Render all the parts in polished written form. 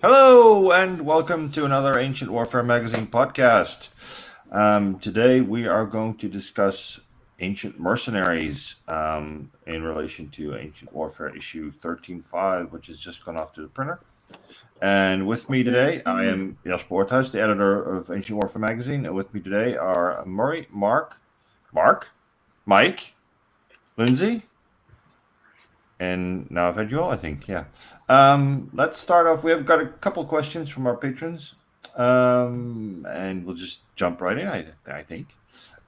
Hello, and welcome to another Ancient Warfare Magazine podcast. Today we are going to discuss Ancient Mercenaries in relation to Ancient Warfare issue 13.5, which has just gone off to the printer. And with me today, I am Jasper Orthuis, the editor of Ancient Warfare Magazine. And with me today are Murray, Mike, Lindsay, and now I've had you all, I think. Yeah. Let's start off. We have got a couple questions from our patrons, and we'll just jump right in, I think.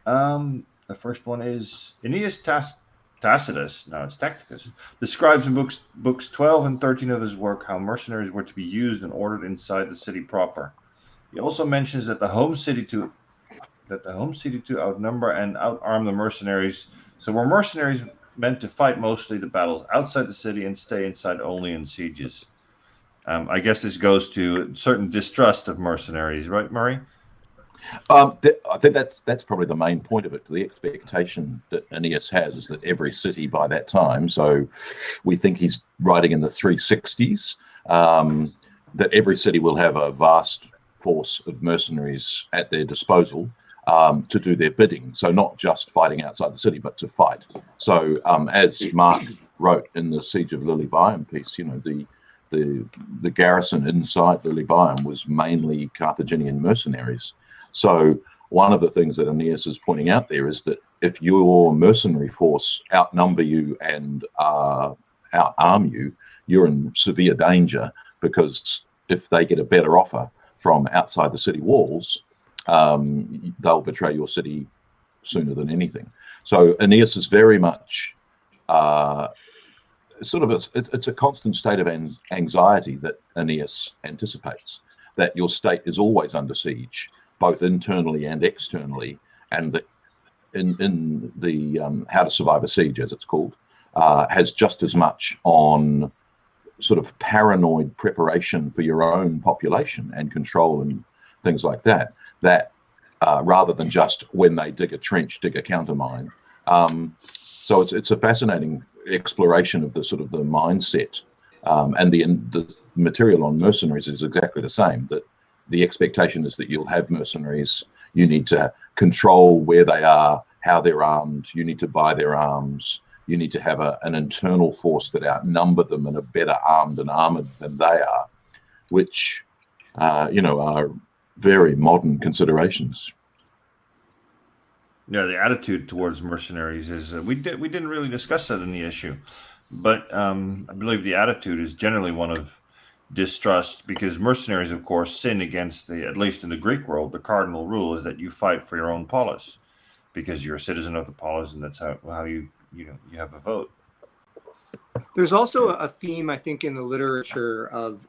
The first one is Aeneas Tacitus, no, it's Tacticus, describes in books 12 and 13 of his work how mercenaries were to be used and ordered inside the city proper. He also mentions that the home city to outnumber and outarm the mercenaries. So were mercenaries meant to fight mostly the battles outside the city and stay inside only in sieges? I guess this goes to certain distrust of mercenaries, right, Murray? I think that's probably the main point of it. The expectation that Aeneas has is that every city by that time, so we think he's writing in the 360s, that every city will have a vast force of mercenaries at their disposal to do their bidding. So not just fighting outside the city, but to fight. So as Mark wrote in the Siege of Lilybaeum piece, you know, the garrison inside Lilybaeum was mainly Carthaginian mercenaries. So one of the things that Aeneas is pointing out there is that if your mercenary force outnumber you and outarm you, you're in severe danger, because if they get a better offer from outside the city walls, they'll betray your city sooner than anything. So Aeneas is very much it's a constant state of anxiety that Aeneas anticipates, that your state is always under siege, both internally and externally, and that in the How to Survive a Siege, as it's called, has just as much on sort of paranoid preparation for your own population and control and things like that, rather than just when they dig a trench, dig a countermine. So it's a fascinating exploration of the sort of the mindset, and the material on mercenaries is exactly the same, that the expectation is that you'll have mercenaries. You need to control where they are, how they're armed. You need to buy their arms. You need to have an internal force that outnumber them and are better armed and armored than they are, which, are very modern considerations. Yeah, the attitude towards mercenaries is we didn't really discuss that in the issue, but I believe the attitude is generally one of distrust, because mercenaries, of course, sin against at least in the Greek world, the cardinal rule is that you fight for your own polis, because you're a citizen of the polis, and that's how you have a vote. There's also a theme, I think, in the literature of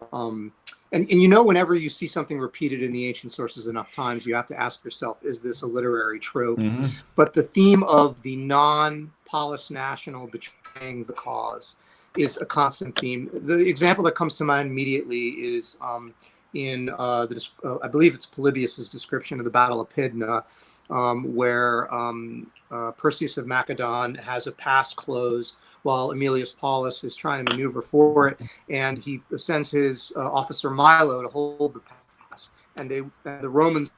and whenever you see something repeated in the ancient sources enough times, you have to ask yourself, is this a literary trope? Mm-hmm. But the theme of the non-polis national betraying the cause is a constant theme. The example that comes to mind immediately is in I believe it's Polybius's description of the Battle of Pydna, where Perseus of Macedon has a pass closed while Aemilius Paulus is trying to maneuver for it, and he sends his officer Milo to hold the pass, and the Romans,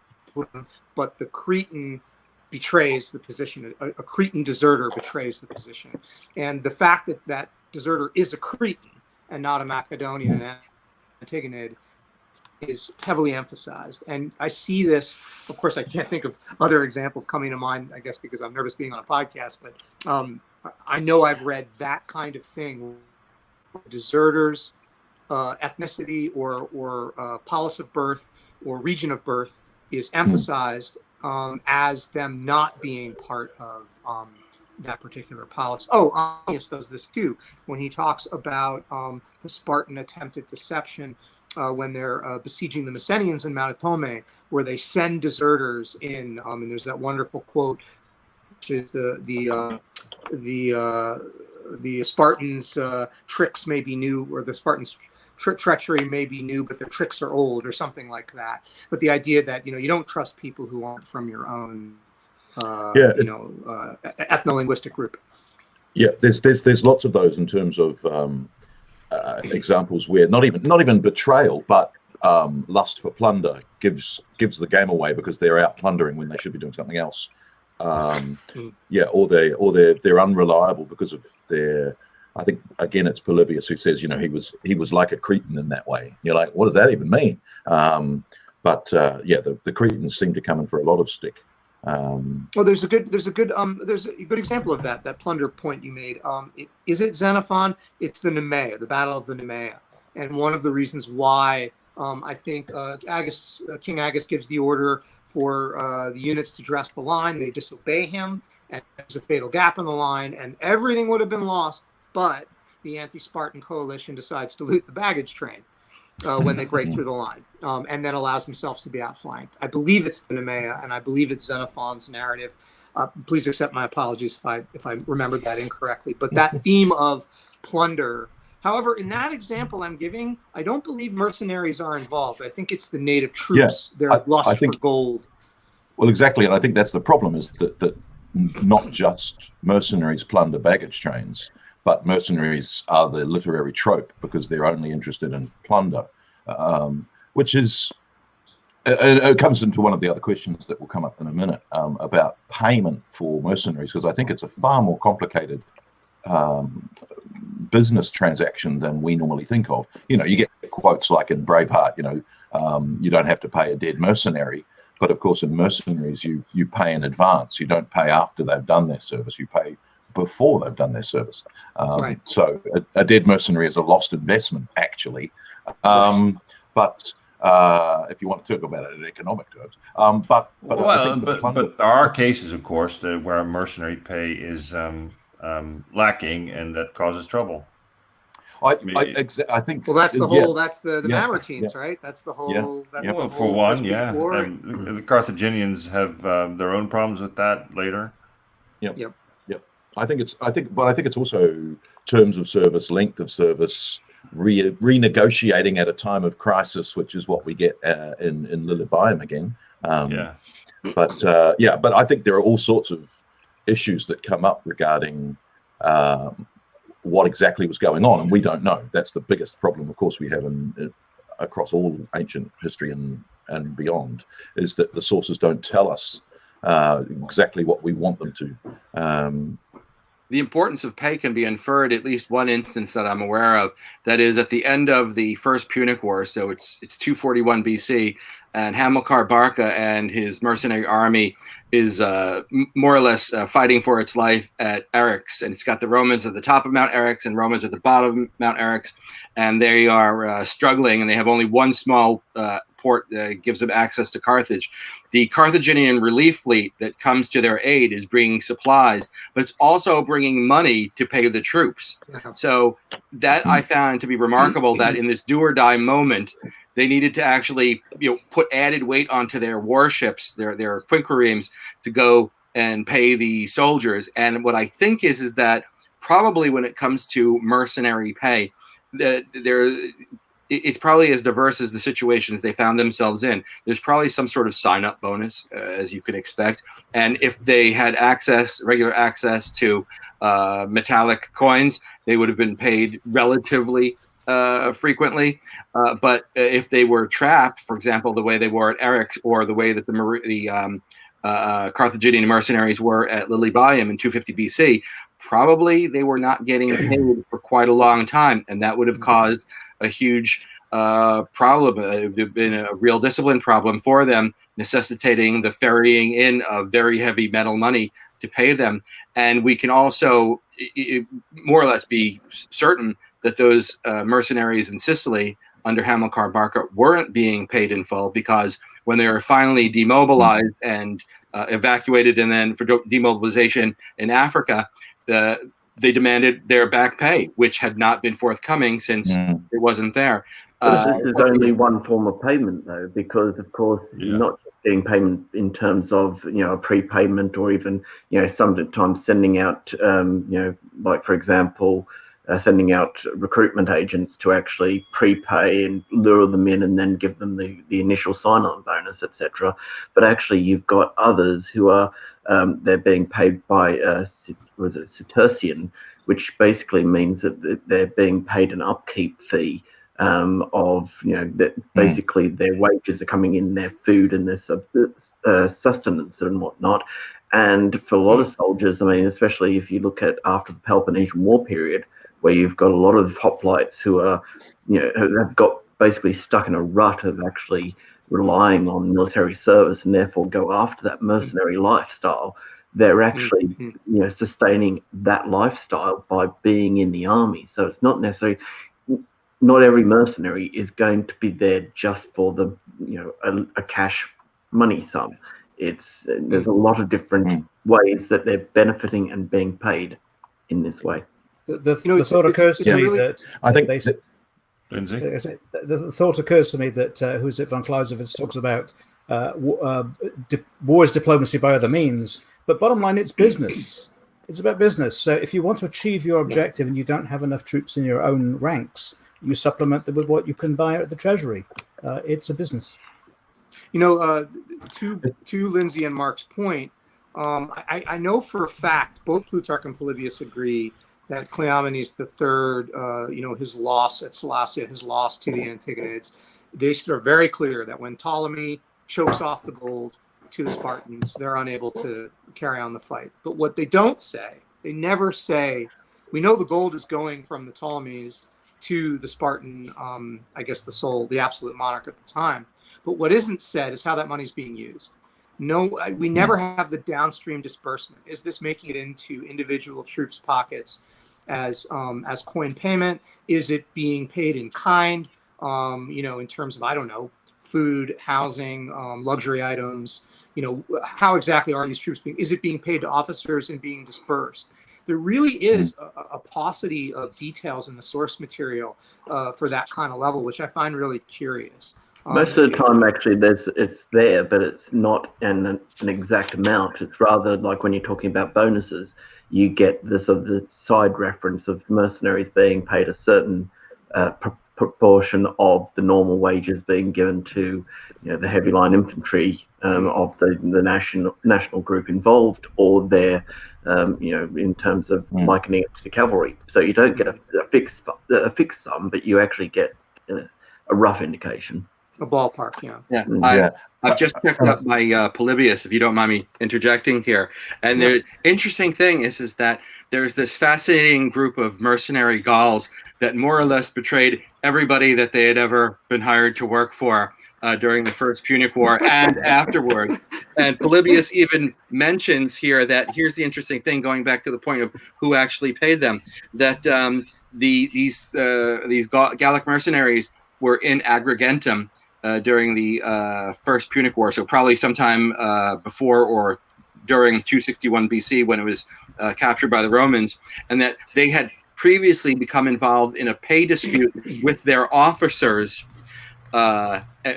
but the Cretan betrays the position. A Cretan deserter betrays the position, and the fact that that deserter is a Cretan and not a Macedonian and Antigonid is heavily emphasized. And I see this, of course, I can't think of other examples coming to mind, I guess, because I'm nervous being on a podcast, but I know I've read that kind of thing. Deserters, ethnicity or polis of birth or region of birth is emphasized as them not being part of that particular polis. Oh, Armies does this too when he talks about the Spartan attempted deception when they're besieging the Messenians in Mount Itome, where they send deserters in, and there's that wonderful quote, which is the Spartans' tricks may be new, or the Spartans' treachery may be new, but their tricks are old, or something like that. But the idea that you don't trust people who aren't from your own ethno-linguistic group. Yeah, there's lots of those in terms of examples where not even betrayal, but lust for plunder gives the game away because they're out plundering when they should be doing something else. Or they're unreliable because of their. I think again it's Polybius who says he was like a Cretan in that way. You're like, what does that even mean? The Cretans seem to come in for a lot of stick. Well, there's a good example of that plunder point you made. Is it Xenophon? It's the Nemea, the Battle of the Nemea, and one of the reasons why I think King Agus gives the order for the units to dress the line. They disobey him, and there's a fatal gap in the line, and everything would have been lost. But the anti-Spartan coalition decides to loot the baggage train when they break through the line, and then allows themselves to be outflanked. I believe it's the Nemea, and I believe it's Xenophon's narrative. Please accept my apologies if I remembered that incorrectly. But that theme of plunder. However, in that example I'm giving, I don't believe mercenaries are involved. I think it's the native troops. Their lust for gold. Well, exactly, and I think that's the problem is that not just mercenaries plunder baggage trains, but mercenaries are the literary trope because they're only interested in plunder, which is it comes into one of the other questions that will come up in a minute about payment for mercenaries, because I think it's a far more complicated business transaction than we normally think of. You get quotes like in Braveheart, you don't have to pay a dead mercenary, but of course in mercenaries you pay in advance. You don't pay after they've done their service. You pay before they've done their service. Right. So a dead mercenary is a lost investment, actually. But if you want to talk about it in economic terms, but there are cases, of course, where mercenary pay is lacking, and that causes trouble. I think. Well, that's the whole. That's the Mamertines, right? That's the whole. Yeah. That's the whole for one, war. And the Carthaginians have their own problems with that later. Yep. I think it's also terms of service, length of service, renegotiating at a time of crisis, which is what we get in Lilibayum again. But I think there are all sorts of issues that come up regarding what exactly was going on, and we don't know. That's the biggest problem, of course, we have across all ancient history and beyond, is that the sources don't tell us exactly what we want them to. The importance of pay can be inferred, at least one instance that I'm aware of, that is at the end of the First Punic War, so it's 241 BC, and Hamilcar Barca and his mercenary army is more or less fighting for its life at Eryx, and it's got the Romans at the top of Mount Eryx and Romans at the bottom of Mount Eryx, and they are struggling, and they have only one small port that gives them access to Carthage. The Carthaginian relief fleet that comes to their aid is bringing supplies, but it's also bringing money to pay the troops. So that I found to be remarkable, that in this do or die moment, they needed to actually put added weight onto their warships, their quinquiremes, to go and pay the soldiers. And what I think is that probably when it comes to mercenary pay, it's probably as diverse as the situations they found themselves in. There's probably some sort of sign-up bonus, as you can expect. And if they had regular access to metallic coins, they would have been paid relatively frequently. But if they were trapped, for example, the way they were at Eryx, or the way that the Carthaginian mercenaries were at Lilibayum in 250 BC, probably they were not getting paid for quite a long time, and that would have caused a huge problem. It would have been a real discipline problem for them, necessitating the ferrying in of very heavy metal money to pay them. And we can also more or less be certain that those mercenaries in Sicily under Hamilcar Barca weren't being paid in full, because when they were finally demobilized and evacuated, and then for demobilization in Africa, they demanded their back pay, which had not been forthcoming since it wasn't there. This is only one form of payment, though, because, of course, you're not just getting payment in terms of, a prepayment, or even, sometimes sending out, like, for example, sending out recruitment agents to actually prepay and lure them in and then give them the initial sign-on bonus, etc. But actually, you've got others who are they're being paid by was it Setercian, which basically means that they're being paid an upkeep fee of that basically their wages are coming in, their food and their sustenance and whatnot. And for a lot of soldiers, I mean, especially if you look at after the Peloponnesian War period, where you've got a lot of hoplites who are, who have got basically stuck in a rut of actually relying on military service and therefore go after that mercenary lifestyle. They're actually, sustaining that lifestyle by being in the army. So it's not necessarily, not every mercenary is going to be there just for the, a cash money sum. There's a lot of different ways that they're benefiting and being paid in this way. The thought occurs to me that I think Lindsay? The thought occurs to me that who's it? Von Clausewitz talks about war is diplomacy by other means, but bottom line, it's business. It's about business. So if you want to achieve your objective and you don't have enough troops in your own ranks, you supplement them with what you can buy at the treasury. It's a business. To Lindsay and Mark's point, I know for a fact both Plutarch and Polybius agree that Cleomenes III, his loss at Sellasia, his loss to the Antigonids, they are very clear that when Ptolemy chokes off the gold to the Spartans, they're unable to carry on the fight. But what they don't say, they never say, we know the gold is going from the Ptolemies to the Spartan, the absolute monarch at the time. But what isn't said is how that money is being used. No, we never have the downstream disbursement. Is this making it into individual troops' pockets as coin payment? Is it being paid in kind? In terms of food, housing, luxury items. How exactly are these troops being? Is it being paid to officers and being dispersed? There really is a paucity of details in the source material for that kind of level, which I find really curious. Most of the time, actually, it's there, but it's not an exact amount. It's rather like when you're talking about bonuses, you get the sort of the side reference of mercenaries being paid a certain proportion of the normal wages being given to the heavy line infantry of the national group involved, or their in terms of likening it to the cavalry. So you don't get a fixed sum, but you actually get a rough indication. A ballpark, I've just checked up my Polybius, if you don't mind me interjecting here. And the interesting thing is that there's this fascinating group of mercenary Gauls that more or less betrayed everybody that they had ever been hired to work for during the First Punic War and afterward. And Polybius even mentions here that here's the interesting thing, going back to the point of who actually paid them, that these Gallic mercenaries were in Agrigentum during the First Punic War, so probably sometime before or during 261 BC when it was captured by the Romans, and that they had previously become involved in a pay dispute with their officers,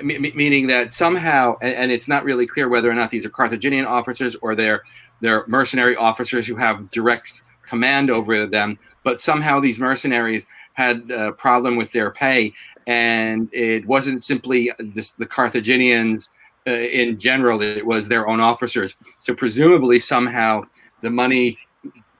meaning that somehow, and it's not really clear whether or not these are Carthaginian officers or they're mercenary officers who have direct command over them, but somehow these mercenaries had a problem with their pay. And it wasn't simply the Carthaginians in general, it was their own officers. So presumably somehow the money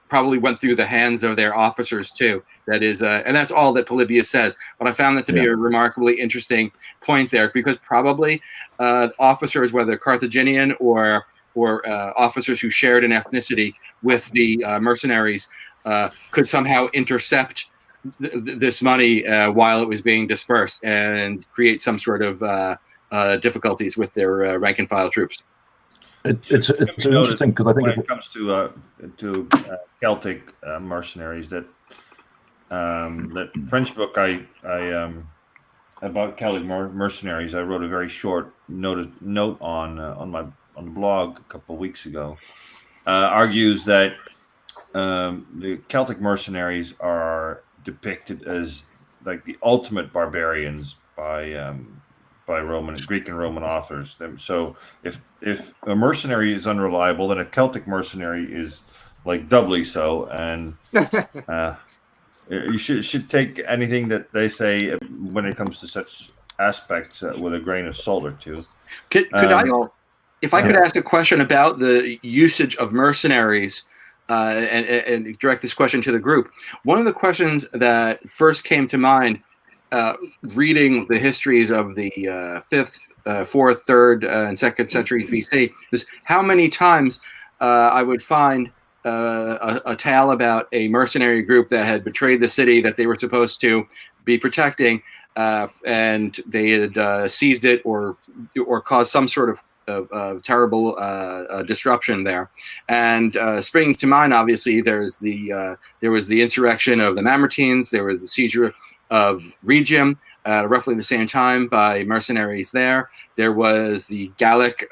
probably went through the hands of their officers too. That is, and that's all that Polybius says. But I found that to be a remarkably interesting point there, because probably officers, whether Carthaginian or officers who shared an ethnicity with the mercenaries, could somehow intercept this money while it was being dispersed and create some sort of difficulties with their rank and file troops. It's interesting because I think when it comes to Celtic mercenaries, that French book I about Celtic mercenaries, I wrote a very short note on the blog a couple of weeks ago. Argues that the Celtic mercenaries are depicted as like the ultimate barbarians by Greek and Roman authors. So if a mercenary is unreliable, then a Celtic mercenary is like doubly so. And You should take anything that they say when it comes to such aspects with a grain of salt or two. Could if I could ask a question about the usage of mercenaries, and direct this question to the group. One of the questions that first came to mind, reading the histories of the 5th, 4th, 3rd, and 2nd centuries BC, is how many times I would find a tale about a mercenary group that had betrayed the city that they were supposed to be protecting, and they had seized it or caused some sort of terrible disruption there. And springing to mind, obviously, there was the insurrection of the Mamertines. There was the seizure of Rhegium at roughly the same time by mercenaries there. There was the Gallic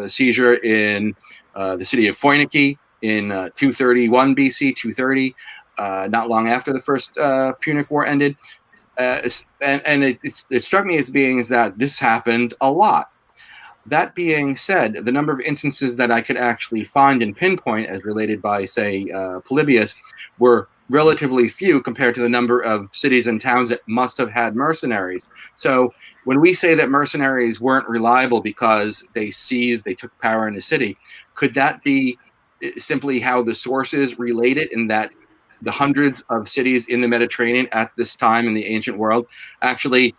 seizure in the city of Phoinike in 231 BC, 230, not long after the First Punic War ended. And it struck me as being that this happened a lot. That being said, the number of instances that I could actually find and pinpoint as related by, say, Polybius were relatively few compared to the number of cities and towns that must have had mercenaries. So when we say that mercenaries weren't reliable because they took power in the city, could that be simply how the sources relate it, in that the hundreds of cities in the Mediterranean at this time in the ancient world actually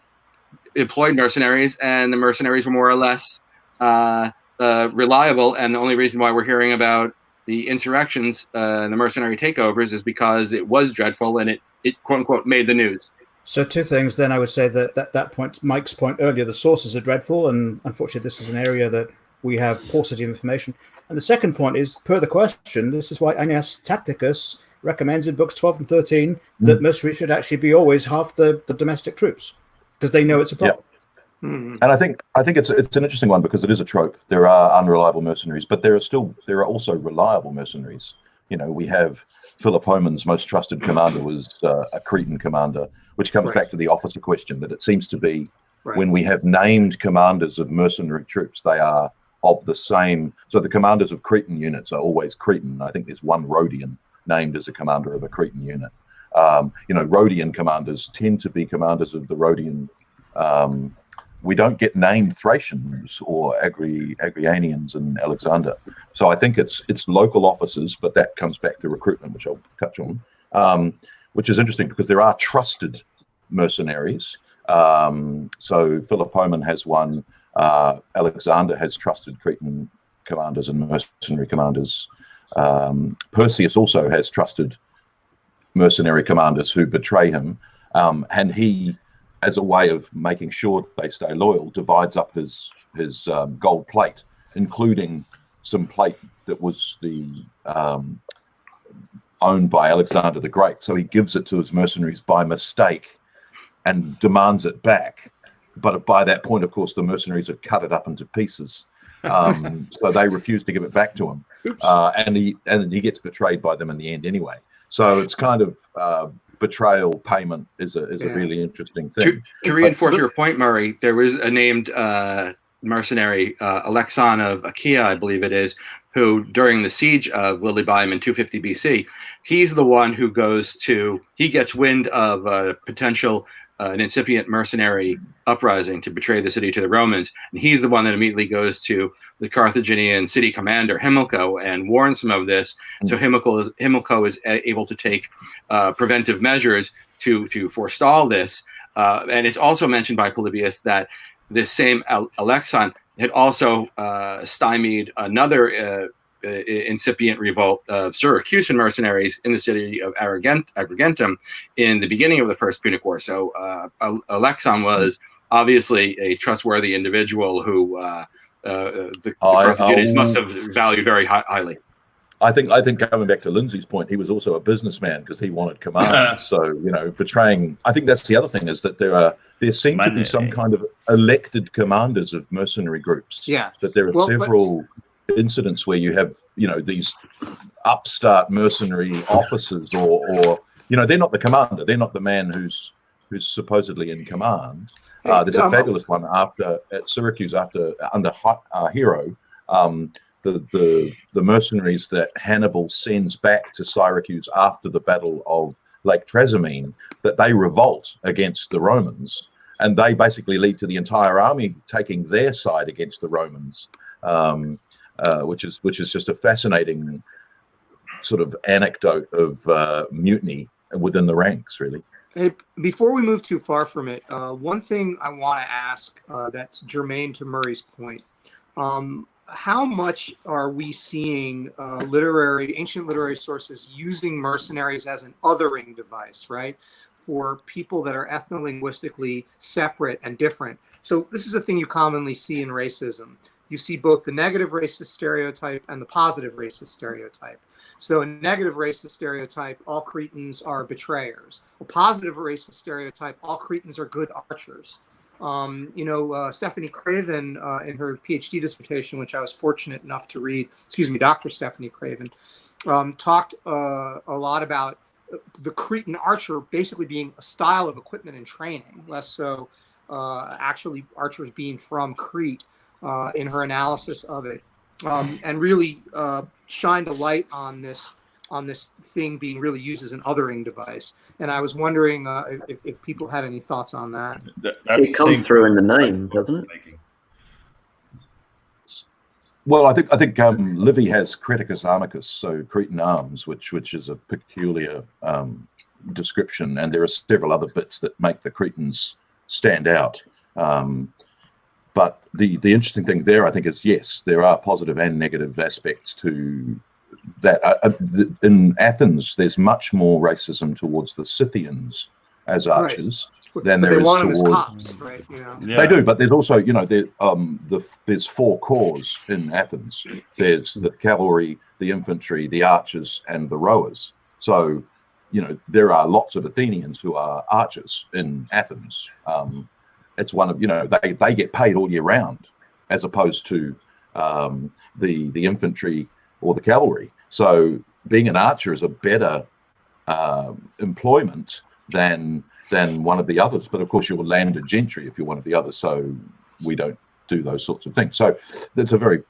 employed mercenaries, and the mercenaries were more or less reliable, and the only reason why we're hearing about the insurrections and the mercenary takeovers is because it was dreadful and it quote unquote made the news. So two things then. I would say that point, Mike's point earlier, the sources are dreadful, and unfortunately this is an area that we have paucity of information. And the second point is, per the question, this is why Annius Tacticus recommends in books 12 and 13 that mercenaries should actually be always half the domestic troops, because they know it's a problem. And I think it's an interesting one, because it is a trope. There are unreliable mercenaries, but there are also reliable mercenaries. You know, we have Philopoemen's most trusted commander was a Cretan commander, which comes back to the officer question, that it seems to be when we have named commanders of mercenary troops, they are of the same. So the commanders of Cretan units are always Cretan. I think there's one Rhodian named as a commander of a Cretan unit. Rhodian commanders tend to be commanders of the Rhodian. We don't get named Thracians or Agrianians in Alexander. So I think it's local officers, but that comes back to recruitment, which I'll touch on, which is interesting because there are trusted mercenaries. So Philopoemen has one. Alexander has trusted Cretan commanders and mercenary commanders. Perseus also has trusted mercenary commanders who betray him, and he, as a way of making sure they stay loyal, divides up his gold plate, including some plate that was owned by Alexander the Great. So he gives it to his mercenaries by mistake and demands it back. But by that point, of course, the mercenaries have cut it up into pieces. So they refuse to give it back to him. And he gets betrayed by them in the end anyway. So it's kind of betrayal payment is a really interesting thing. To reinforce your point, Murray, there was a named mercenary, Alexon of Achaia, I believe it is, who during the siege of Lilybaeum in 250 BC, he's the one who gets wind of a potential an incipient mercenary uprising to betray the city to the Romans, and he's the one that immediately goes to the Carthaginian city commander Himilco and warns him of this. So Himilco is able to take preventive measures to forestall this. And it's also mentioned by Polybius that this same Alexon had also stymied another incipient revolt of Syracusan mercenaries in the city of Agrigentum in the beginning of the First Punic War. So Alexon was obviously a trustworthy individual who the Carthaginians must have valued very highly. I think going back to Lindsay's point, he was also a businessman because he wanted command. So betraying. I think that's the other thing, is that there seem to be some kind of elected commanders of mercenary groups. Yeah, that there are several incidents where you have these upstart mercenary officers, or they're not the commander, they're not the man who's supposedly in command. There's a fabulous one at Syracuse under Hero. The mercenaries that Hannibal sends back to Syracuse after the Battle of Lake Trasimene, that they revolt against the Romans, and they basically lead to the entire army taking their side against the Romans, which is just a fascinating sort of anecdote of mutiny within the ranks, really. Hey, before we move too far from it, one thing I want to ask that's germane to Murray's point. How much are we seeing ancient literary sources using mercenaries as an othering device, right? For people that are ethno-linguistically separate and different. So this is a thing you commonly see in racism. You see both the negative racist stereotype and the positive racist stereotype. So a negative racist stereotype, all Cretans are betrayers. A positive racist stereotype, all Cretans are good archers. Stephanie Craven, in her PhD dissertation, which I was fortunate enough to read, Dr. Stephanie Craven, talked a lot about the Cretan archer basically being a style of equipment and training, less so actually archers being from Crete in her analysis of it, and really shined a light on this thing being really used as an othering device. And I was wondering if people had any thoughts on that. It comes through in the name, doesn't it? Well, I think Livy has Creticus Amicus, so Cretan arms, which is a peculiar description, and there are several other bits that make the Cretans stand out. But the interesting thing there, I think, is yes, there are positive and negative aspects to that. In Athens, there's much more racism towards the Scythians as archers than there is towards cops, right? They do, but there's also, there's four corps in Athens. There's the cavalry, the infantry, the archers, and the rowers. So, there are lots of Athenians who are archers in Athens. It's one of, they get paid all year round, as opposed to the infantry or the cavalry. So being an archer is a better employment than one of the others. But of course, you're landed gentry if you're one of the others. So we don't do those sorts of things. So there's a very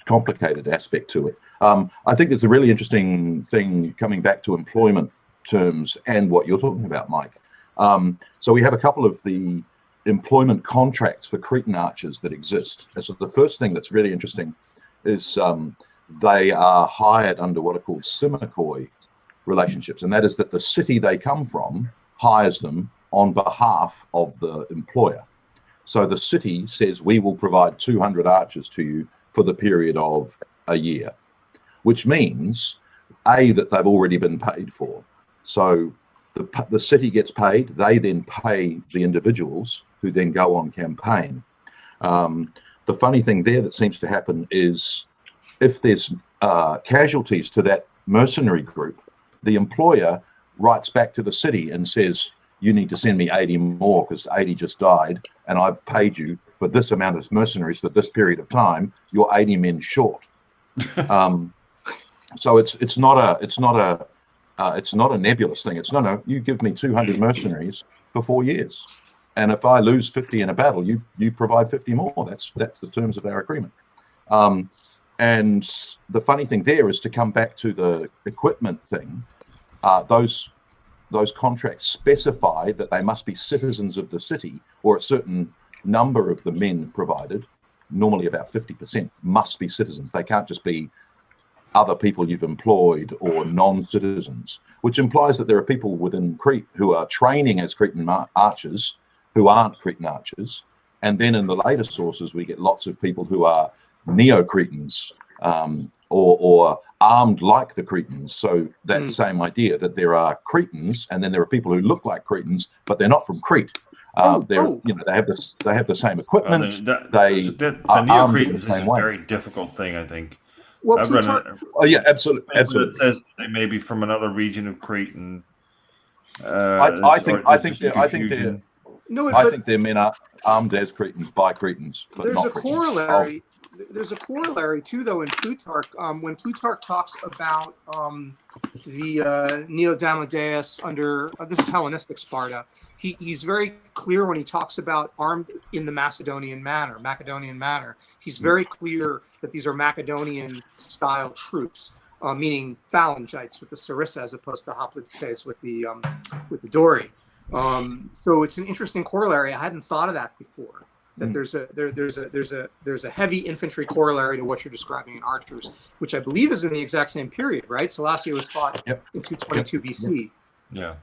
complicated aspect to it. I think it's a really interesting thing coming back to employment terms and what you're talking about, Mike. So we have a couple of the employment contracts for Cretan archers that exist. And so the first thing that's really interesting is they are hired under what are called simikoi relationships, and that is that the city they come from hires them on behalf of the employer. So the city says, we will provide 200 archers to you for the period of a year, which means that they've already been paid for. So the city gets paid, they then pay the individuals who then go on campaign. The funny thing there that seems to happen is if there's casualties to that mercenary group, the employer writes back to the city and says, you need to send me 80 more because 80 just died and I've paid you for this amount of mercenaries for this period of time. You're 80 men short. So it's not a nebulous thing. It's no, you give me 200 mercenaries for 4 years. And if I lose 50 in a battle, you provide 50 more. That's the terms of our agreement. And the funny thing there is to come back to the equipment thing. Those contracts specify that they must be citizens of the city, or a certain number of the men provided, normally about 50%, must be citizens. They can't just be other people you've employed or non-citizens, which implies that there are people within Crete who are training as Cretan archers who aren't Cretan archers. And then in the later sources, we get lots of people who are Neo-Cretans or armed like the Cretans. So that same idea that there are Cretans and then there are people who look like Cretans, but they're not from Crete. They have the same equipment. The Neo-Cretans is a very difficult thing, I think. Well, absolutely. It says they may be from another region of Crete, and I think their men are armed as Cretans by Cretans. But there's not a Cretans. corollary. There's a corollary too, though, in Plutarch. When Plutarch talks about the Neo-Damodæus under this is Hellenistic Sparta, he's very clear when he talks about armed in the Macedonian manner. He's very clear that these are Macedonian-style troops. meaning phalangites with the sarissa as opposed to hoplites with the dory. So it's an interesting corollary. I hadn't thought of that before. That there's a heavy infantry corollary to what you're describing in archers, which I believe is in the exact same period, right? Selassie was fought in 222 BC. Yeah.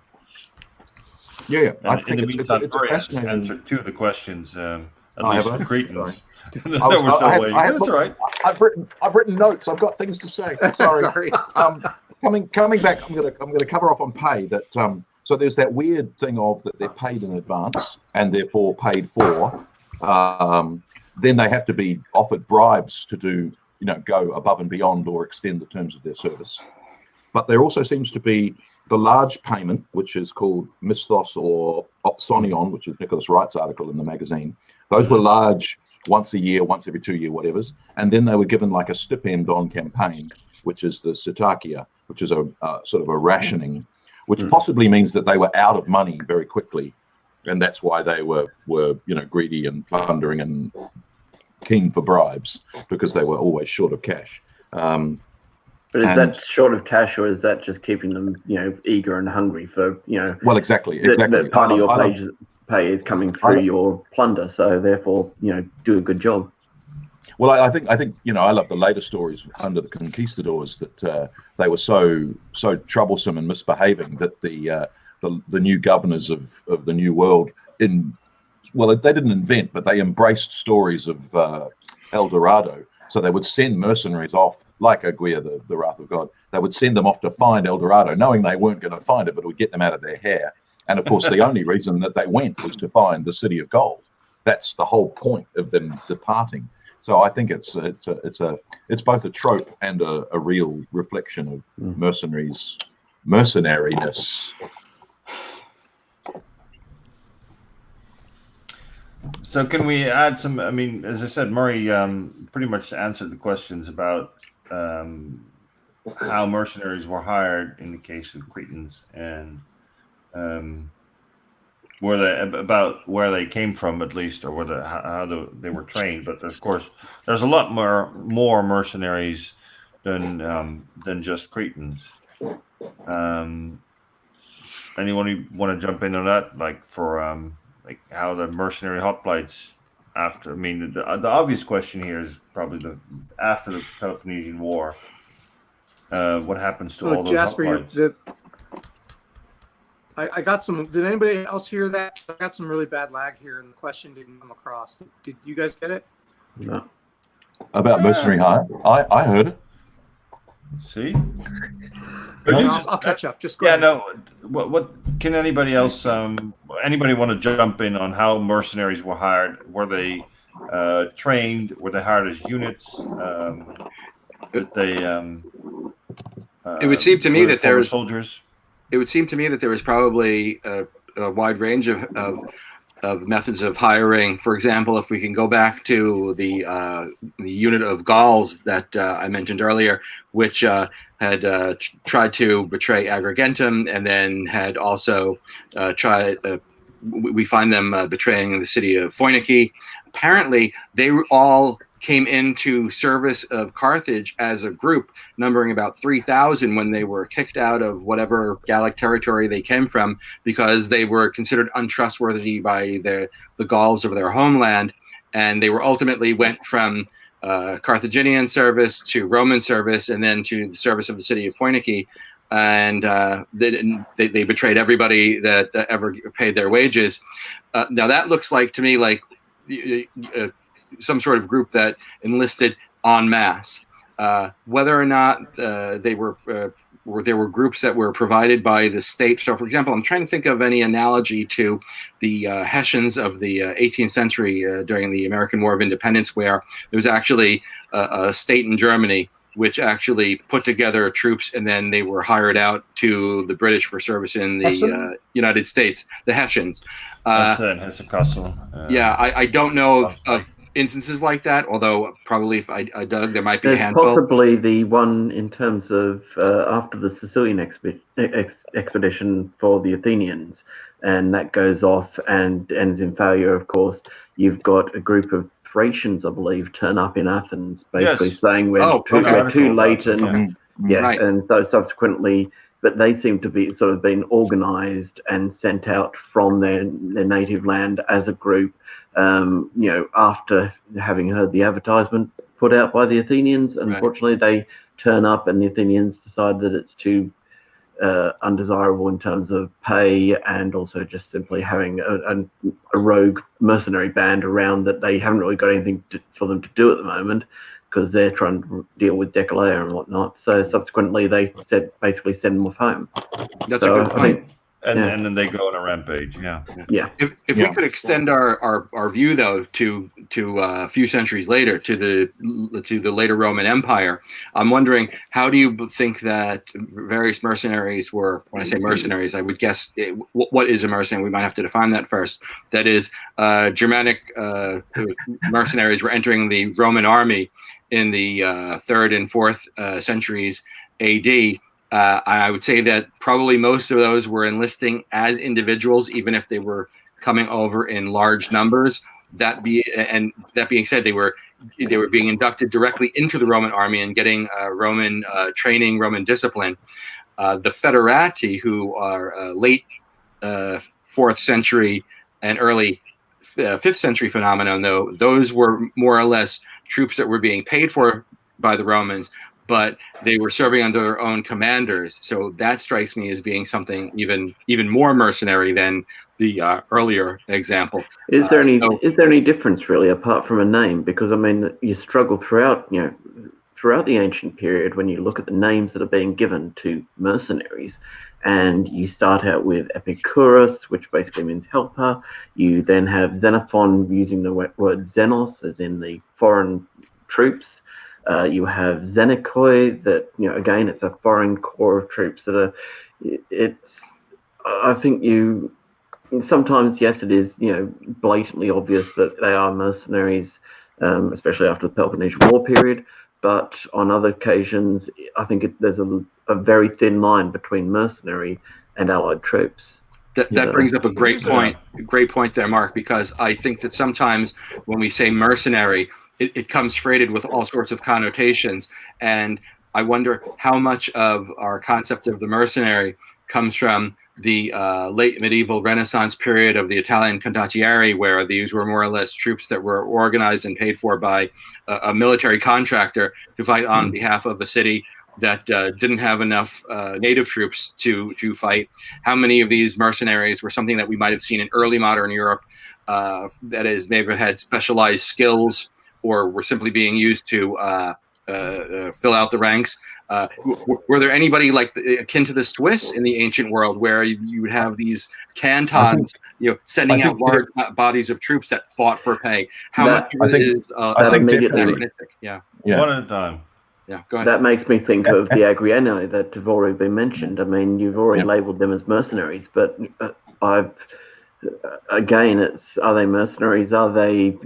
Yeah. I And in think the it's meantime, a Murray has fascinating. answered two of the questions, at Oh, least have I? for Cretans. I That we're still waiting. That's all right. I've written notes. I've got things to say. Sorry. Sorry. Coming back, I'm gonna cover off on pay. That so there's that weird thing of that they're paid in advance and therefore paid for. Then they have to be offered bribes to do, go above and beyond or extend the terms of their service. But there also seems to be the large payment, which is called misthos or opsonion, which is Nicholas Wright's article in the magazine. Those were large, once a year, once every 2 year, whatevers. And then they were given like a stipend on campaign, which is the psittakia, which is a sort of a rationing, which possibly means that they were out of money very quickly. And that's why they were greedy and plundering and keen for bribes, because they were always short of cash. But is that short of cash, or is that just keeping them, eager and hungry for, Well, exactly. that part of your pay is coming through your plunder, so therefore, do a good job. Well, I think I love the later stories under the conquistadors that they were so troublesome and misbehaving that the new governors of the New World they didn't invent, but they embraced stories of El Dorado. So they would send mercenaries off, like Aguirre, the Wrath of God. They would send them off to find El Dorado, knowing they weren't going to find it, but it would get them out of their hair. And of course, the only reason that they went was to find the city of gold. That's the whole point of them departing. So I think it's both a trope and a real reflection of mercenariness. So can we add some? I mean, as I said, Murray pretty much answered the questions about how mercenaries were hired in the case of Cretans, and about where they came from, at least, or how they were trained. But of course, there's a lot more mercenaries than just Cretans. Anyone want to jump in on that, like for like how the mercenary hoplites after? I mean, the obvious question here is probably after the Peloponnesian War. What happens to all those Jasper, hoplites? I got some. Did anybody else hear that? I got some really bad lag here, and the question didn't come across. Did you guys get it? No. About mercenary hire? I heard it. See? I'll catch up. Just go ahead. No. What can anybody else? Anybody want to jump in on how mercenaries were hired? Were they trained? Were they hired as units? It would seem to me that there was soldiers. It would seem to me that there was probably a wide range of methods of hiring. For example, if we can go back to the unit of Gauls that I mentioned earlier, which had tried to betray Agrigentum, and then had also tried. We find them betraying the city of Phoinike. Apparently, they all came into service of Carthage as a group, numbering about 3,000 when they were kicked out of whatever Gallic territory they came from, because they were considered untrustworthy by the Gauls of their homeland. And they were ultimately went from Carthaginian service to Roman service, and then to the service of the city of Phoinike. And they betrayed everybody that ever paid their wages. Now that looks like to me like some sort of group that enlisted en masse. Whether or not there were groups that were provided by the state. So, for example, I'm trying to think of any analogy to the Hessians of the 18th century during the American War of Independence, where there was actually a state in Germany which actually put together troops, and then they were hired out to the British for service in the United States, the Hessians. Hesse-Kassel. Yeah, I don't know of instances like that, although probably if I dug, there might be a handful. Possibly the one in terms of after the Sicilian expedition for the Athenians, and that goes off and ends in failure, of course. You've got a group of Thracians, I believe, turn up in Athens, basically saying we're too late, and Yeah, Right. and so subsequently, but they seem to be sort of been organised and sent out from their native land as a group. After having heard the advertisement put out by the Athenians, unfortunately they turn up and the Athenians decide that it's too undesirable in terms of pay, and also just simply having a rogue mercenary band around that they haven't really got anything for them to do at the moment, because they're trying to deal with Decolea and whatnot. So subsequently, they basically send them off home. That's a good point. And then they go on a rampage. Yeah. If we could extend our view though to a few centuries later, to the later Roman Empire, I'm wondering, how do you think that various mercenaries were? When I say mercenaries, I would guess what is a mercenary? We might have to define that first. That is, Germanic mercenaries were entering the Roman army in the 3rd and 4th centuries AD. I would say that probably most of those were enlisting as individuals, even if they were coming over in large numbers. That being said, they were being inducted directly into the Roman army and getting Roman training, Roman discipline. The Federati, who are late 4th century and early 5th century phenomenon, though, those were more or less troops that were being paid for by the Romans, but they were serving under their own commanders. So that strikes me as being something even more mercenary than the earlier example. Is there any difference really, apart from a name? Because I mean, you struggle throughout the ancient period when you look at the names that are being given to mercenaries, and you start out with Epicurus, which basically means helper. You then have Xenophon using the word xenos, as in the foreign troops. You have Xenokoi, that again, it's a foreign corps of troops that are. I think sometimes, yes, it is blatantly obvious that they are mercenaries, especially after the Peloponnesian War period. But on other occasions, I think there's a very thin line between mercenary and allied troops. That brings up a great point. Great point there, Mark, because I think that sometimes when we say mercenary, it comes freighted with all sorts of connotations. And I wonder how much of our concept of the mercenary comes from the late medieval Renaissance period of the Italian condottieri, where these were more or less troops that were organized and paid for by a military contractor to fight on behalf of a city that didn't have enough native troops to fight. How many of these mercenaries were something that we might have seen in early modern Europe, that is, maybe had specialized skills, or were simply being used to fill out the ranks? Were there anybody like akin to the Swiss in the ancient world, where you would have these cantons, sending out large bodies of troops that fought for pay? How much is anachronistic? Yeah. One at a time. Yeah, go ahead. That makes me think of the Agriani that have already been mentioned. I mean, you've already labelled them as mercenaries, but are they mercenaries? Are they,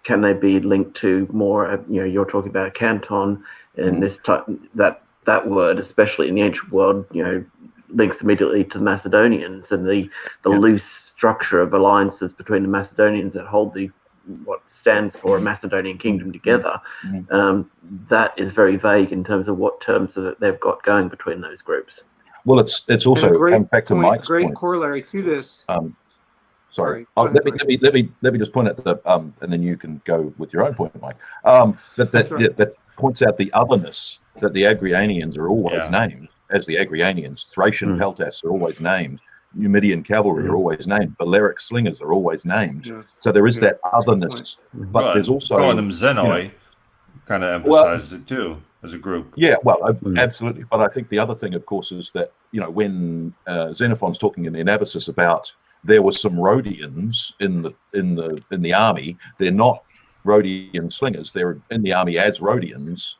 can they be linked to more? You're talking about a canton, and this type, that word, especially in the ancient world, links immediately to the Macedonians and the loose structure of alliances between the Macedonians that hold what stands for a Macedonian kingdom together. That is very vague in terms of what terms that they've got going between those groups. Well, it's also back to Mike's great point. Corollary to this. Sorry. Ahead, let me just point out and then you can go with your own point, Mike. That points out the otherness that the Agrianians are always named as the Agrianians. Thracian peltasts are always named. Numidian cavalry are always named. Balearic slingers are always named. So there is that otherness, but there's also calling them Xenoi kind of emphasizes it too as a group. Yeah, well, absolutely. But I think the other thing, of course, is that when Xenophon's talking in the Anabasis about there were some Rhodians in the army, they're not Rhodian slingers. They're in the army as Rhodians.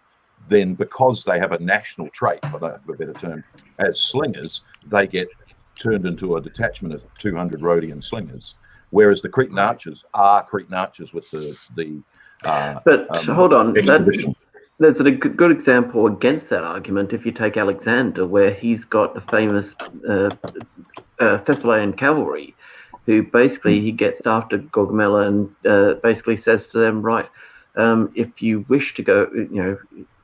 Then, because they have a national trait, for lack of a better term, as slingers, they get turned into a detachment of 200 Rhodian slingers, whereas the Cretan archers are Cretan archers with the but hold on, expedition. There's a good example against that argument if you take Alexander, where he's got the famous Thessalian cavalry, who basically he gets after Gaugamela and basically says to them, right, if you wish to go,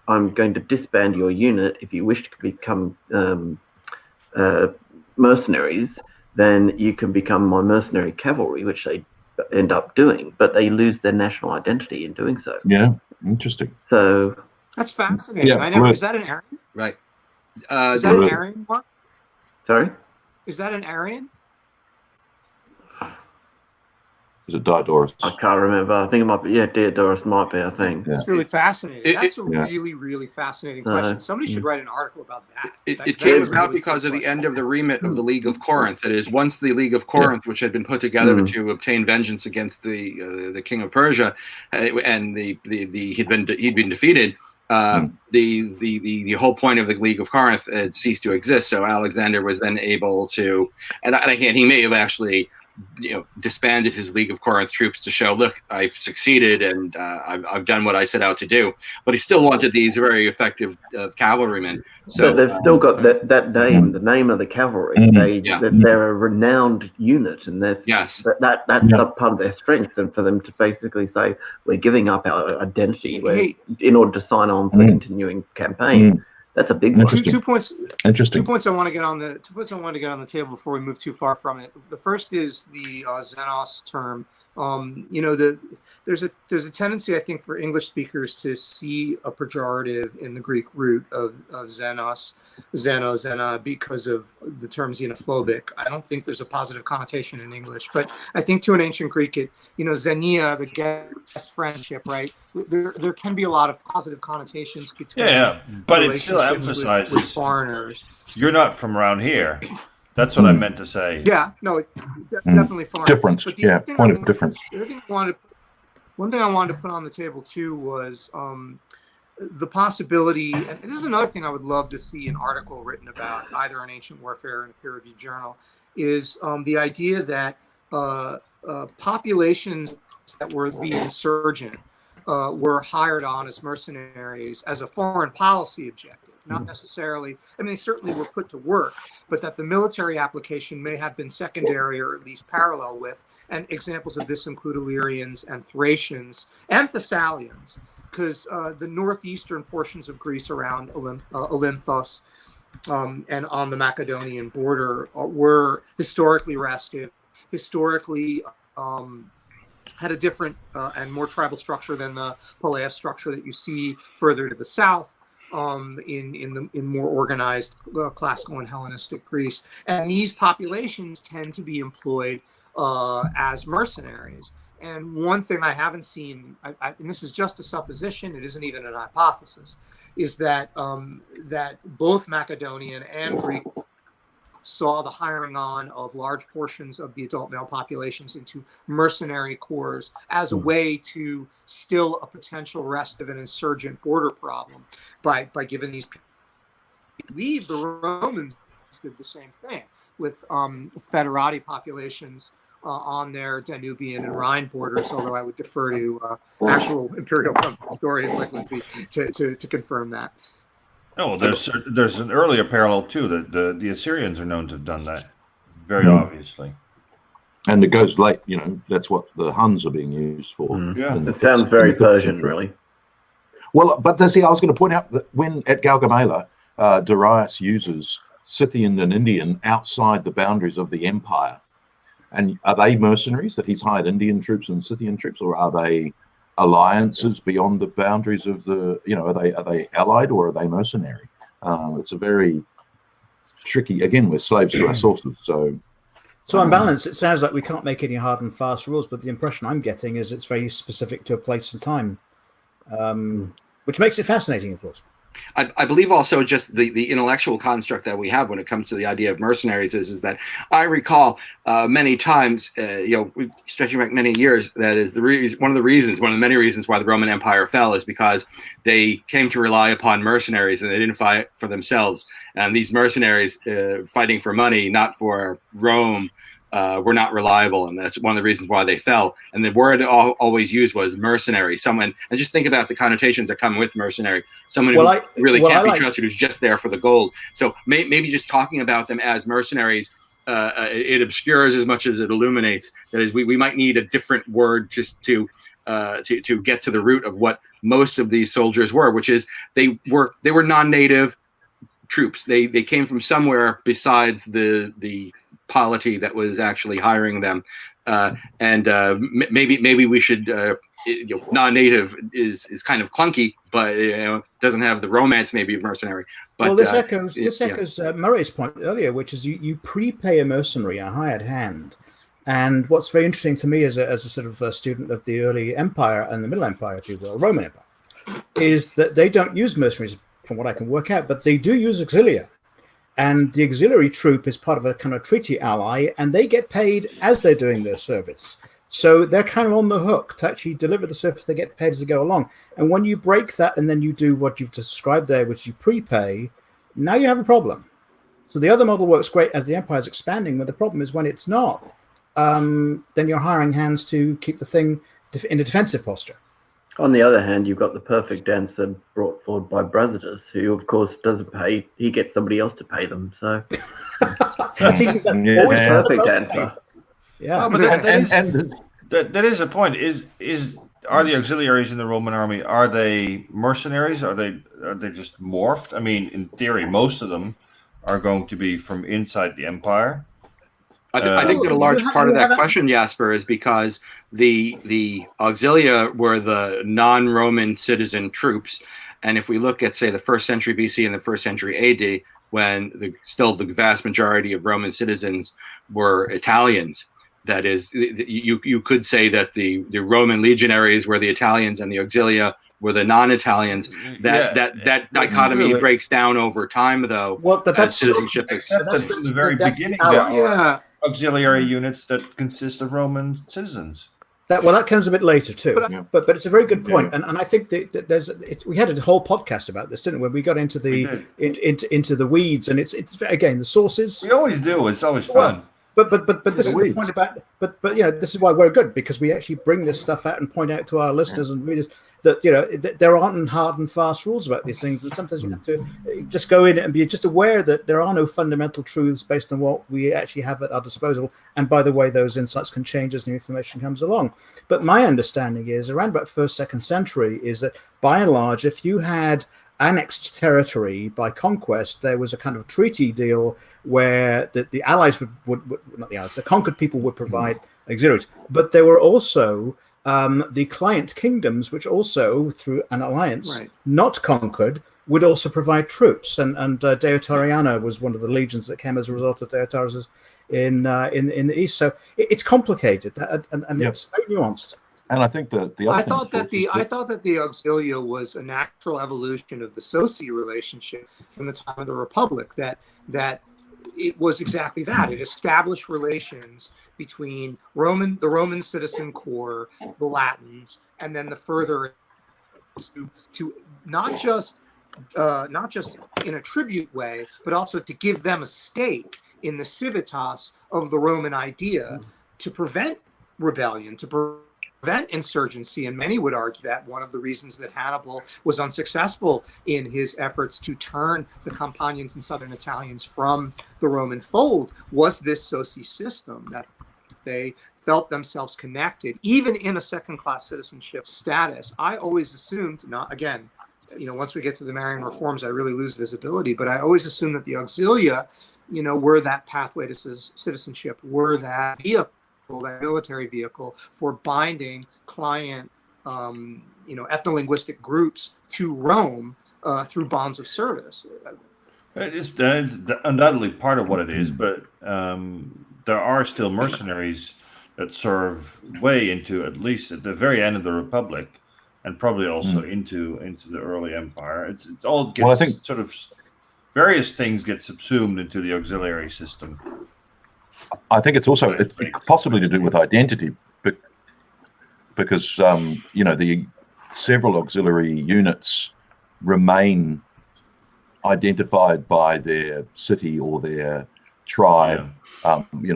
I'm going to disband your unit. If you wish to become mercenaries, then you can become my mercenary cavalry, which they end up doing, but they lose their national identity in doing so. Yeah, interesting. So That's fascinating. Yeah, I never. right. Is that an Aryan? Right. Is that an Aryan, Mark? sorry. Is that an Aryan? Is it Diodorus? I can't remember. I think it might be. Yeah, Diodorus might be. I think. Yeah. It's really fascinating. That's a yeah. really, really fascinating question. Somebody should write an article about that. It That came is a about really because cool of the question. end of the remit of the League of Corinth. That is, once the League of Corinth, which had been put together to obtain vengeance against the king of Persia, and he'd been defeated. The whole point of the League of Corinth had ceased to exist. So Alexander was then able to, and he may have actually, disbanded his League of Corinth troops to show, look, I've succeeded and I've done what I set out to do. But he still wanted these very effective cavalrymen. So but they've still got that name, the name of the cavalry. They're a renowned unit, and that's part of their strength. And for them to basically say we're giving up our identity in order to sign on for the continuing campaign. That's a big one. 2 points. Interesting. 2 points I want to get on the 2 points I want to get on the table before we move too far from it. The first is the Xenos term. There's a tendency, I think, for English speakers to see a pejorative in the Greek root of Xenos, Xena, because of the term xenophobic. I don't think there's a positive connotation in English, but I think to an ancient Greek, xenia, the guest friendship, right? There can be a lot of positive connotations between. But it still emphasizes with foreigners. You're not from around here. That's what I meant to say. Yeah, no, definitely foreign. Difference. Point of difference. One thing I wanted to put on the table too was the possibility, and this is another thing I would love to see an article written about, either in Ancient Warfare or in a peer-reviewed journal, is the idea that populations that were the insurgent were hired on as mercenaries as a foreign policy objective. Not necessarily, they certainly were put to work, but that the military application may have been secondary or at least parallel with. And examples of this include Illyrians and Thracians and Thessalians, because the northeastern portions of Greece around Olynthos and on the Macedonian border were historically restive, historically had a different and more tribal structure than the Peleus structure that you see further to the south. In more organized classical and Hellenistic Greece, and these populations tend to be employed as mercenaries. And one thing I haven't seen, and this is just a supposition, it isn't even an hypothesis, is that that both Macedonian and Greek saw the hiring on of large portions of the adult male populations into mercenary corps as a way to still a potential rest of an insurgent border problem by giving these people leave. The Romans did the same thing with federati populations on their Danubian and Rhine borders, although I would defer to actual imperial historians like Lindsay to confirm that. No, there's an earlier parallel too. That the Assyrians are known to have done that very obviously. And it goes late, that's what the Huns are being used for. Yeah, it sounds very Persian, really. Well, but see, I was going to point out that when at Gaugamela, Darius uses Scythian and Indian outside the boundaries of the empire. And are they mercenaries that he's hired Indian troops and Scythian troops, or are they alliances beyond the boundaries of the, are they allied or are they mercenary? It's a very tricky, again, we're slaves to our sources. So on balance, it sounds like we can't make any hard and fast rules, but the impression I'm getting is it's very specific to a place and time, which makes it fascinating, of course. I believe also just the intellectual construct that we have when it comes to the idea of mercenaries is that I recall many times, stretching back many years, that is one of the many reasons why the Roman Empire fell is because they came to rely upon mercenaries and they didn't fight for themselves. And these mercenaries fighting for money, not for Rome, were not reliable, and that's one of the reasons why they fell. And the word always used was mercenary. Someone, and just think about the connotations that come with mercenary. Someone who really can't be trusted, who's just there for the gold. So maybe just talking about them as mercenaries, it obscures as much as it illuminates. That is, we might need a different word just to get to the root of what most of these soldiers were, which is they were non-native troops. They came from somewhere besides the polity that was actually hiring them, maybe we should. Non-native is kind of clunky, but doesn't have the romance maybe of mercenary. But well, this echoes Murray's point earlier, which is you prepay a mercenary, a hired hand. And what's very interesting to me as a sort of a student of the early empire and the middle empire, if you will, Roman Empire, is that they don't use mercenaries, from what I can work out, but they do use auxilia. And the auxiliary troop is part of a kind of treaty ally, and they get paid as they're doing their service. So they're kind of on the hook to actually deliver the service. They get paid as they go along. And when you break that and then you do what you've described there, which you prepay, now you have a problem. So the other model works great as the empire is expanding, but the problem is when it's not, then you're hiring hands to keep the thing in a defensive posture. On the other hand, you've got the perfect answer brought forward by Brasidas, who, of course, doesn't pay. He gets somebody else to pay them. So that's even always perfect answer. Yeah, oh, but that is a point. Are the auxiliaries in the Roman army, are they mercenaries? Are they just morphed? I mean, in theory, most of them are going to be from inside the empire. I think that a large part of that question, Jasper, is because the auxilia were the non-Roman citizen troops, and if we look at, say, the 1st century BC and the 1st century AD, when the vast majority of Roman citizens were Italians, that is, you could say that the Roman legionaries were the Italians and the auxilia were the non-Italians. That dichotomy breaks down over time, though. Well, that's citizenship. Except that from the very beginning, there are auxiliary units that consist of Roman citizens. That comes a bit later too, but it's a very good point, and I think that we had a whole podcast about this, didn't we? We got into the into the weeds, and it's again the sources. We always do. It's always fun. But this is the point about but this is why we're good, because we actually bring this stuff out and point out to our listeners and readers that there aren't hard and fast rules about these things, and sometimes you have to just go in and be just aware that there are no fundamental truths based on what we actually have at our disposal. And by the way, those insights can change as new information comes along. But my understanding is around about 1st, 2nd century is that by and large, if you had annexed territory by conquest, there was a kind of treaty deal where the allies would not the allies, the conquered people would provide auxiliaries, but there were also the client kingdoms, which also through an alliance not conquered, would also provide troops, and Deiotarana was one of the legions that came as a result of Deiotarus in the east. So it's complicated and it's very nuanced. And I think that I thought that the auxilia was a natural evolution of the soci relationship from the time of the Republic. That it was exactly that. It established relations between the Roman citizen core, the Latins, and then the further to not just in a tribute way, but also to give them a stake in the civitas of the Roman idea, to prevent rebellion, to prevent insurgency. And many would argue that one of the reasons that Hannibal was unsuccessful in his efforts to turn the Campanians and Southern Italians from the Roman fold was this soci system, that they felt themselves connected, even in a second-class citizenship status. I always assumed, once we get to the Marian reforms, I really lose visibility, but I always assumed that the auxilia, were that pathway to citizenship, were that vehicle, that military vehicle for binding client, ethno-linguistic groups to Rome through bonds of service. That is undoubtedly part of what it is, but there are still mercenaries that serve way into, at least at the very end of the Republic, and probably also into the early Empire. It all gets I think sort of various things get subsumed into the auxiliary system. I think it's also possibly to do with identity, because the several auxiliary units remain identified by their city or their tribe. We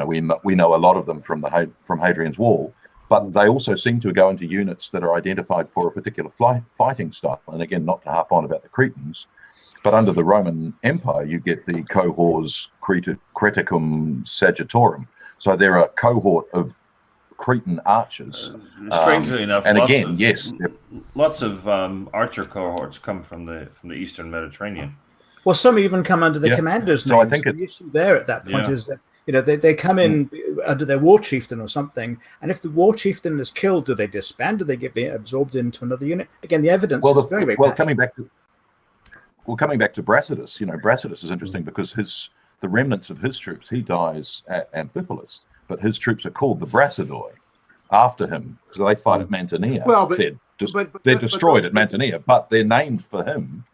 know a lot of them from Hadrian's Wall, but they also seem to go into units that are identified for a particular fighting style. And again, not to harp on about the Cretans, but under the Roman Empire, you get the cohors Creticum Sagittatorum. So they're a cohort of Cretan archers. Strangely enough, and lots again, of, yes, lots of archer cohorts come from the Eastern Mediterranean. Well, some even come under the Yeah. commander's So I name. think So the issue there at that point Yeah. is that they come in under their war chieftain or something, and if the war chieftain is killed, do they disband? Do they get absorbed into another unit? Again, the evidence is very, very patchy. coming back to Brasidas, Brasidas is interesting because the remnants of his troops, he dies at Amphipolis, but his troops are called the Brassidoi after him because they fight at Mantinea. Well, but they're destroyed at Mantinea, but they're named for him.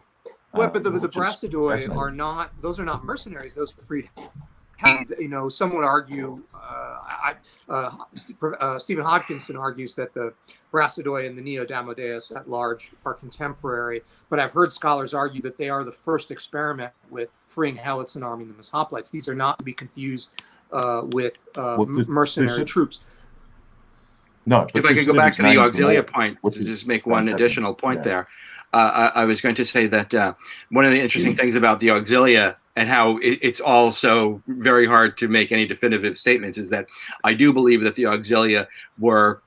Well, but the Brassidoi are not; those are not mercenaries. Those are freed. Some would argue. Stephen Hodgkinson argues that the Brassidoi and the Neo-Damodeus at large are contemporary, but I've heard scholars argue that they are the first experiment with freeing helots and arming them as hoplites. These are not to be confused with mercenary troops. No. If I could go back to the Auxilia point, to just make one additional point there. I was going to say that one of the interesting things about the Auxilia and how it's also very hard to make any definitive statements is that I do believe that the Auxilia were,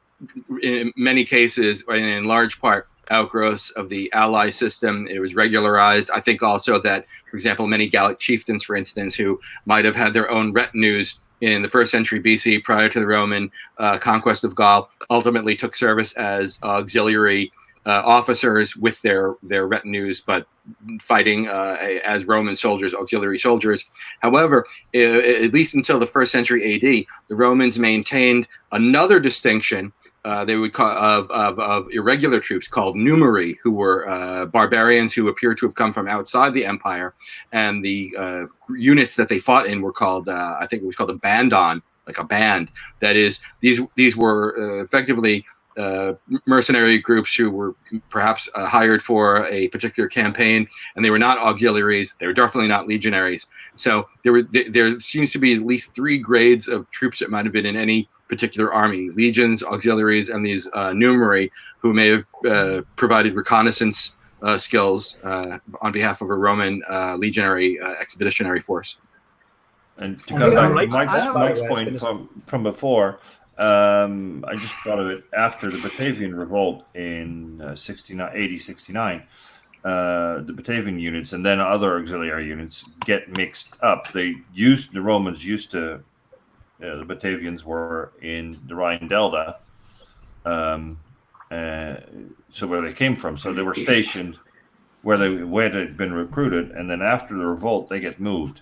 in many cases, and in large part, outgrowths of the ally system. It was regularized. I think also that, for example, many Gallic chieftains, for instance, who might have had their own retinues in the 1st century BC prior to the Roman conquest of Gaul, ultimately took service as auxiliary officers with their retinues, but fighting as Roman soldiers, auxiliary soldiers. However, at least until the 1st century AD, the Romans maintained another distinction they would call of irregular troops called numeri, who were barbarians who appear to have come from outside the empire, and the units that they fought in were called I think it was called a bandon, like a band. That is, these were effectively mercenary groups who were perhaps hired for a particular campaign, and they were not auxiliaries. They were definitely not legionaries. So there seems to be at least 3 grades of troops that might have been in any particular army: legions, auxiliaries, and these numeri, who may have provided reconnaissance skills on behalf of a Roman legionary expeditionary force. And to go back to Mike's point from before, I just thought of it after the Batavian revolt in 69, the Batavian units and then other auxiliary units get mixed up. The Romans used to, the Batavians were in the Rhine Delta, so where they came from. So they were stationed where they'd been recruited, and then after the revolt, they get moved.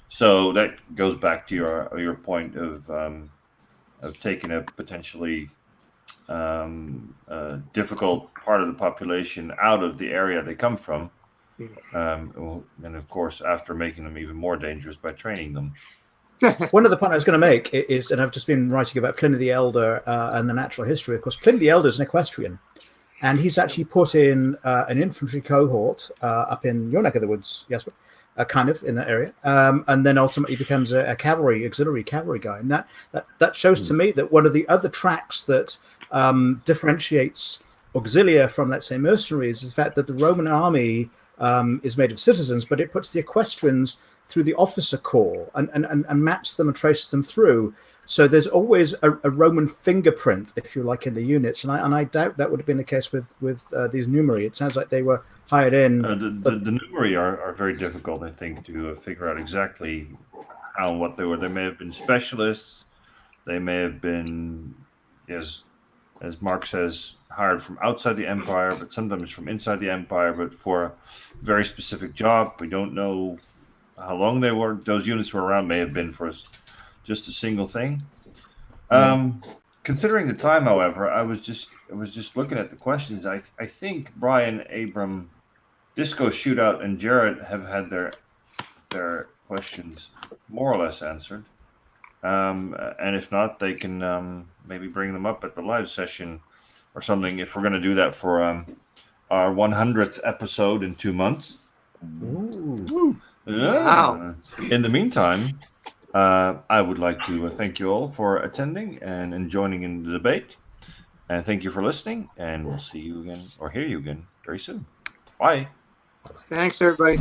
So that goes back to your point of taking a potentially difficult part of the population out of the area they come from, and of course, after making them even more dangerous by training them. One other point I was going to make is, and I've just been writing about Pliny the Elder and the natural history. Of course, Pliny the Elder is an equestrian, and he's actually put in an infantry cohort up in your neck of the woods, yes, kind of in that area, and then ultimately becomes a auxiliary cavalry guy. And that shows to me that one of the other tracks that differentiates auxilia from, let's say, mercenaries is the fact that the Roman army is made of citizens, but it puts the equestrians through the officer corps and maps them and traces them through. So there's always a Roman fingerprint, if you like, in the units, and I doubt that would have been the case with these numeri. It sounds like they were hired in. The numeri are very difficult, I think, to figure out exactly how and what they were. They may have been specialists. They may have been, as Mark says, hired from outside the empire, but sometimes from inside the empire, but for a very specific job. We don't know how long they were. Those units were around. May have been for just a single thing. Considering the time, however, I was just looking at the questions. I think Brian, Abram, Disco Shootout, and Jared have had their questions more or less answered. And if not, they can maybe bring them up at the live session or something, if we're going to do that for our 100th episode in 2 months. Ooh. Yeah. Wow. In the meantime, I would like to thank you all for attending and joining in the debate. And thank you for listening. And we'll see you again or hear you again very soon. Bye. Thanks, everybody.